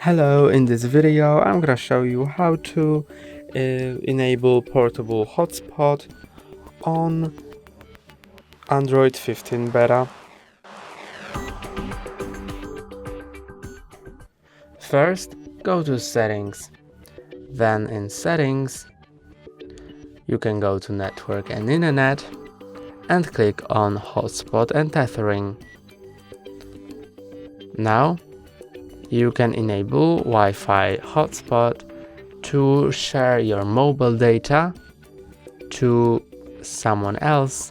Hello, in this video I'm gonna show you how to enable portable hotspot on Android 15 beta. First, go to settings. Then in settings, you can go to network and internet and click on hotspot and tethering. Now you can enable Wi-Fi hotspot to share your mobile data to someone else.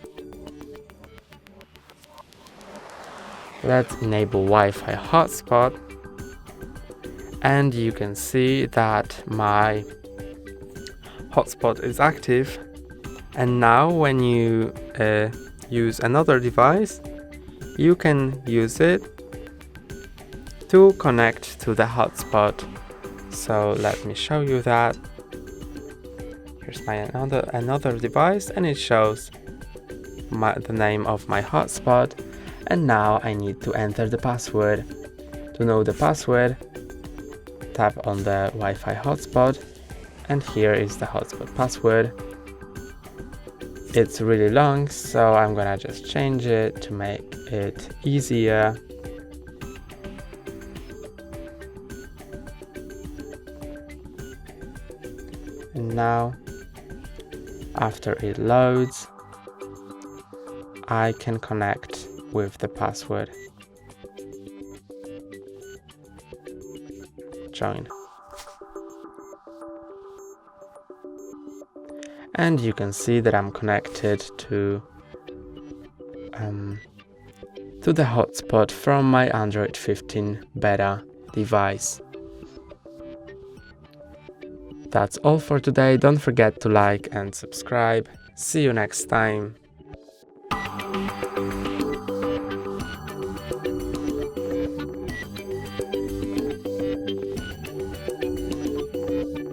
Let's enable Wi-Fi hotspot, and you can see that my hotspot is active. And now when you use another device, you can use it to connect to the hotspot. So let me show you that. Here's my another device, and it shows the name of my hotspot. And now I need to enter the password. To know the password, tap on the Wi-Fi hotspot, and here is the hotspot password. It's really long, so I'm gonna just change it to make it easier. And now, after it loads, I can connect with the password. Join. And you can see that I'm connected to the hotspot from my Android 15 beta device. That's all for today. Don't forget to like and subscribe. See you next time.